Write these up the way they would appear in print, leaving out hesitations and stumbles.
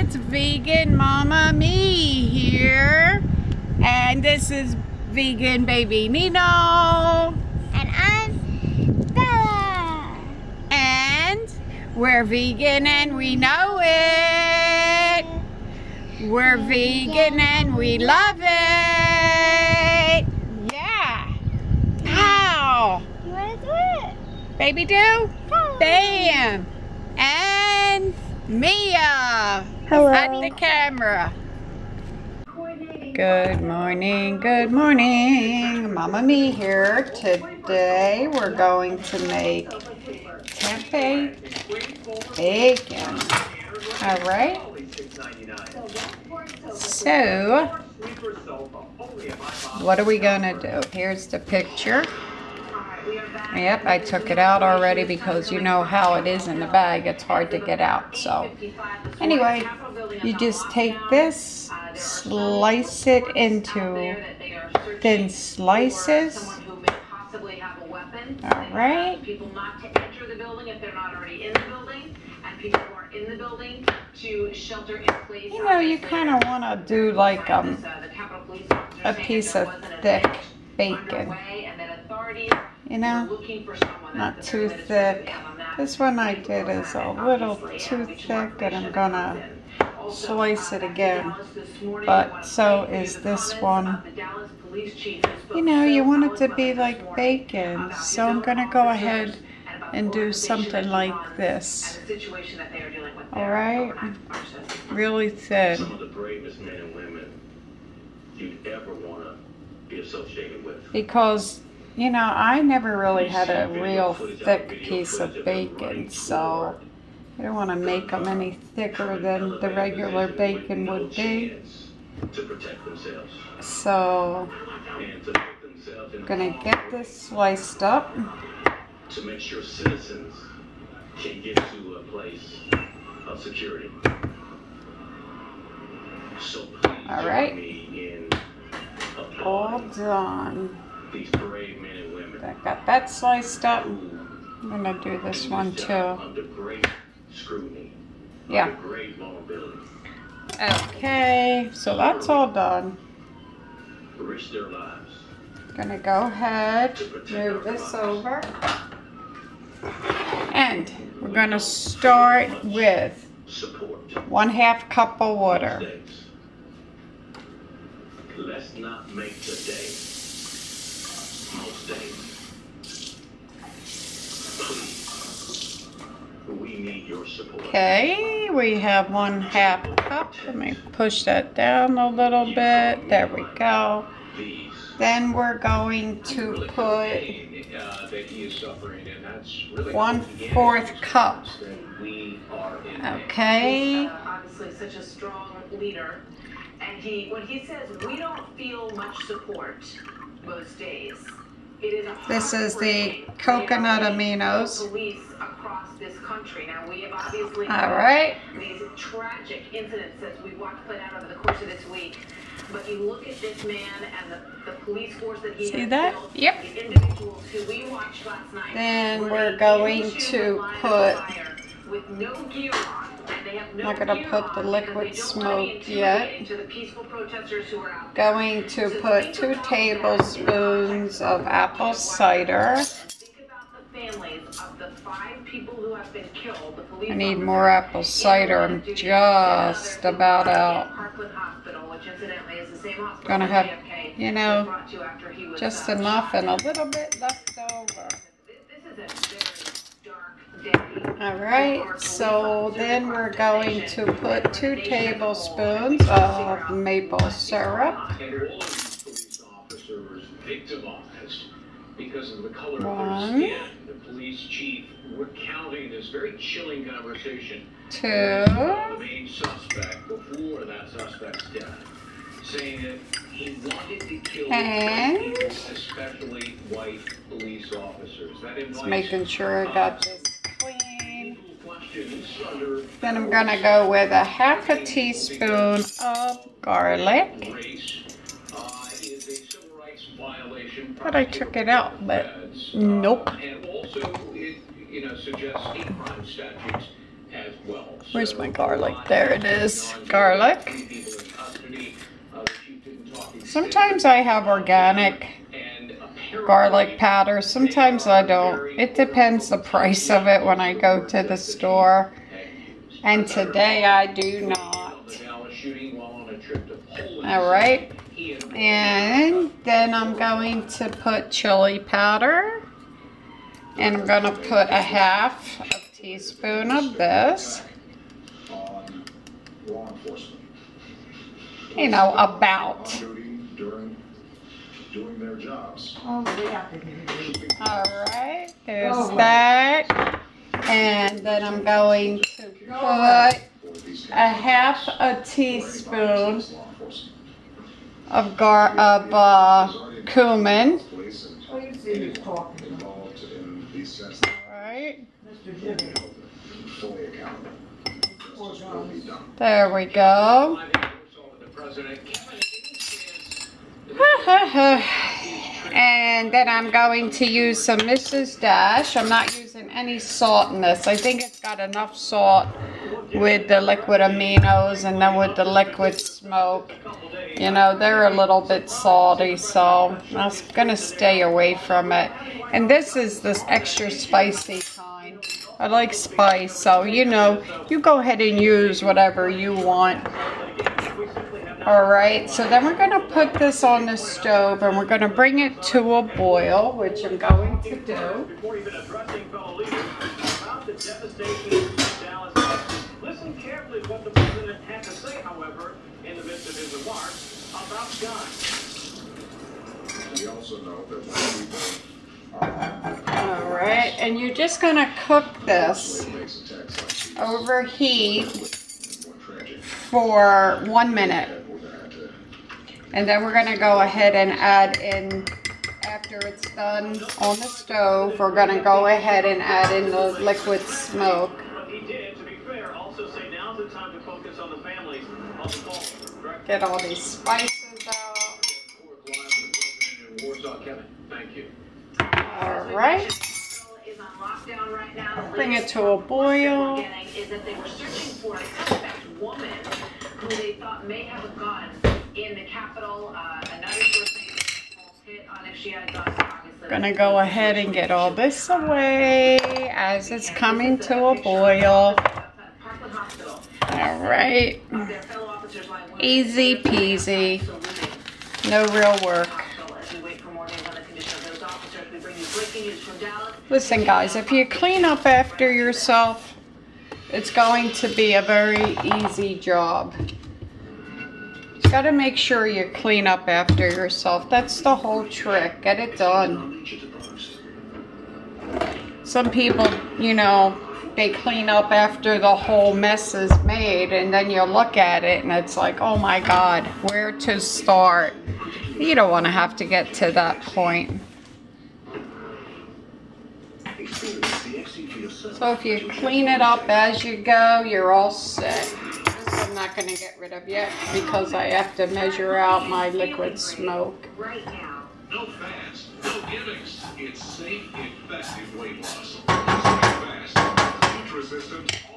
it's vegan Mama Me here, and this is vegan baby Nino, and I'm Bella, and we're vegan and we know it. We're vegan and we love it. Yeah. Ow. You want to do it? Baby do? Bam. And Mia. Hello. At the camera. Good morning, good morning. Mama Me here. Today we're going to make tempeh bacon. Alright. So, what are we gonna do? Here's the picture. Yep, I took it out already because you know how it is in the bag. It's hard to get out. So, anyway, you just take this, slice it into thin slices. Alright. You know, you kind of want to do like a piece of thick bacon. You know, not too thick. This one I did is a little too thick, and I'm gonna slice it again. But so is this one. You know, you want it to be like bacon, so I'm gonna go ahead and do something like this. Alright? Really thin. Some of the bravest men and women you'd ever want to be associated with. Because, you know, I never really had a real thick piece of bacon, so I don't want to make them any thicker than the regular bacon would be. So, I'm going to get this sliced up. To make sure citizens can get to a place of security. So all right. All done. These brave men and women. I got that sliced up. I'm gonna do this one too. Under great scrutiny. Yeah. Under great vulnerability. Okay, so that's all done. Risk their lives. Gonna go ahead, move this over. And we're gonna start with 1/2 cup of water. Let's not make today most days. Please, we need your support. Okay, we have 1/2 cup. Let me push that down a little bit. There we go. Then we're going to put 1/4 cup. Okay. Obviously, such a strong leader, and when he says we don't feel much support most days, it is a this is the coconut aminos. Police across this country. Now we have obviously these tragic incidents that we've watched play out over the course of this week. But you look at this man and the police force that he has built, Yep. the individuals who we watched last night. Then we're going to put, with no gear on, and they have no not going to put the liquid smoke yet. Going to put 2 tablespoons of apple cider. I need more apple cider. I'm just about out. Gonna have, you know, just enough and a little bit left over. Alright, so then we're going to put 2 tablespoons of maple syrup. 1, 2, saying that he wanted to kill and especially white police officers. just making sure I got this clean. Then I'm going to go with 1/2 teaspoon of garlic. Thought I took it out, but nope. And also, it suggests hate crime statutes as well. Where's my garlic? There it is. Garlic. Sometimes I have organic garlic powder. Sometimes I don't. It depends the price of it when I go to the store. And today I do not. Alright. And then I'm going to put chili powder. And I'm going to put a half a teaspoon of this. You know, about. Alright, there's that. And then I'm going to put a half a teaspoon of cumin. Alright. There we go. And then I'm going to use some Mrs. Dash. I'm not using any salt in this. I think it's got enough salt with the liquid aminos and then with the liquid smoke. You know, they're a little bit salty, so I'm going to stay away from it. And this is this extra spicy kind. I like spice, so you know, you go ahead and use whatever you want. Alright, so then we're going to put this on the stove and we're going to bring it to a boil, which I'm going to do. Listen carefully to what the president had to say, however, in the midst of his remarks about guns. We also know that Alright, and you're just going to cook this over heat for 1 minute. And then we're going to go ahead and add in, after it's done on the stove, we're going to go ahead and add in the liquid smoke. Get all these spices out. Alright. Bring it to a boil. Who they thought may have a gun in the Capitol. Another source saying hit on if she had a gun. Obviously, gonna go ahead and get all this away as it's coming to a boil. All right, easy peasy, no real work. Listen, guys, if you clean up after yourself, it's going to be a very easy job. You got to make sure you clean up after yourself. That's the whole trick. Get it done. Some people, you know, they clean up after the whole mess is made, and then you look at it and it's like, oh my God, where to start? You don't want to have to get to that point. So if you clean it up as you go, you're all set. This I'm not going to get rid of yet because I have to measure out my liquid smoke. right now. No fads, no gimmicks. It's safe, effective weight loss.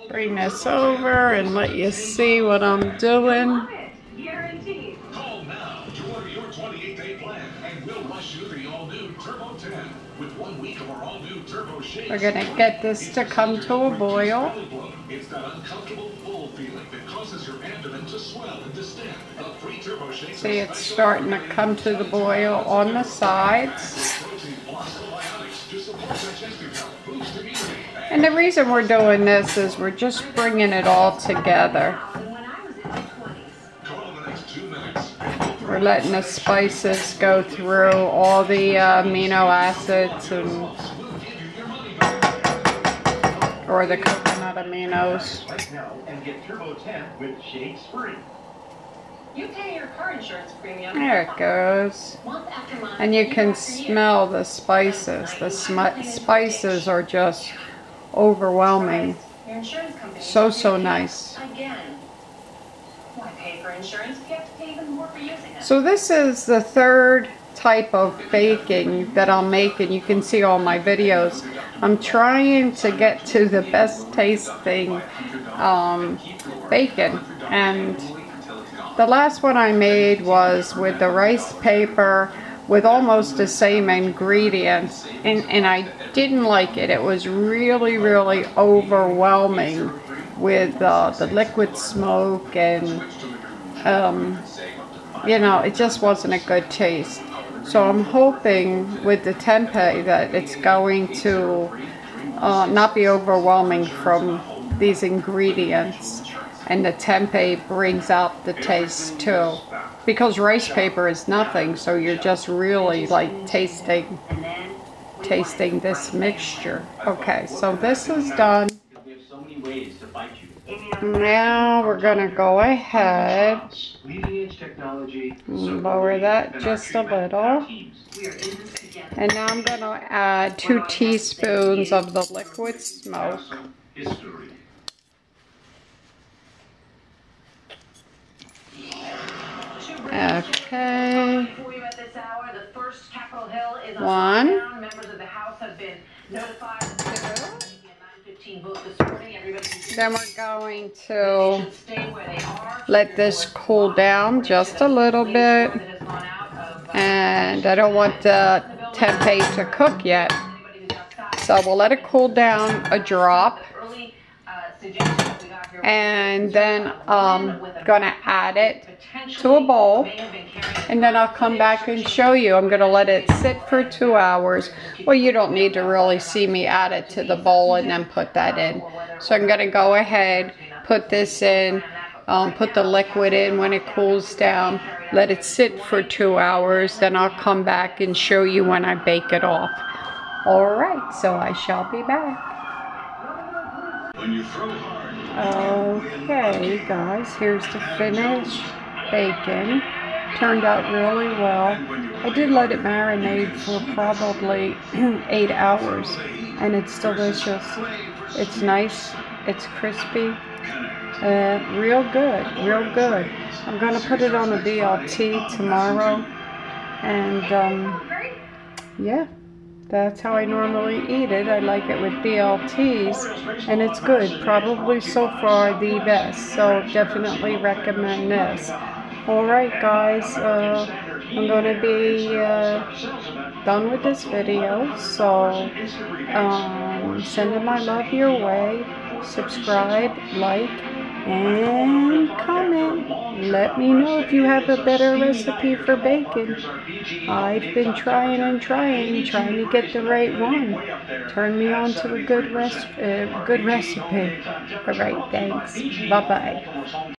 Bring this over and let you see what I'm doing. Guaranteed. Call now to order your 28-day plan, and we'll rush you the all-new Turbo 10 with 1 week of our all-new Turbo Shakes. We're going to get this to come to a boil. It's that uncomfortable full feeling that causes your abdomen to swell and distend. The free Turbo Shakes. See, it's starting to come to the boil on the sides. And the reason we're doing this is we're just bringing it all together. We're letting the spices go through all the amino acids or the coconut aminos. You pay your car insurance premium. There it goes. And you can smell the spices. The spices are just overwhelming. Your insurance company. So nice. Again. Why pay for insurance if you have to pay even more for using it? So this is the third type of baking that I'm making. You can see all my videos. I'm trying to get to the best tasting bacon, and the last one I made was with the rice paper with almost the same ingredients, and I didn't like it. It was really, really overwhelming with the liquid smoke, and you know, it just wasn't a good taste. So I'm hoping with the tempeh that it's going to not be overwhelming from these ingredients, and the tempeh brings out the taste too. Because rice paper is nothing, so you're just really like tasting this mixture. Okay, so this is done. Now we're gonna go ahead and lower that just a little. And now I'm gonna add 2 teaspoons of the liquid smoke. Okay. 1, 2. Then we're going to let this cool down just a little bit. And I don't want the tempeh to cook yet. So we'll let it cool down a drop. And then I'm gonna add it to a bowl, and then I'll come back and show you. I'm gonna let it sit for 2 hours. Well, you don't need to really see me add it to the bowl and then put that in. So I'm gonna go ahead, put this in, put the liquid in when it cools down, let it sit for 2 hours, then I'll come back and show you when I bake it off. Alright, so I shall be back. Okay, guys, here's the finished bacon. Turned out really well. I did let it marinate for probably 8 hours, and it's delicious. It's nice, it's crispy, real good, real good. I'm going to put it on a BLT tomorrow, and yeah. That's how I normally eat it. I like it with BLTs, and it's good. Probably so far the best, so definitely recommend this. Alright guys, I'm going to be done with this video, so sending my love your way. Subscribe, like, and comment. Let me know if you have a better recipe for bacon. I've been trying and trying to get the right one. Turn me on to a good recipe. Alright, thanks. Bye-bye.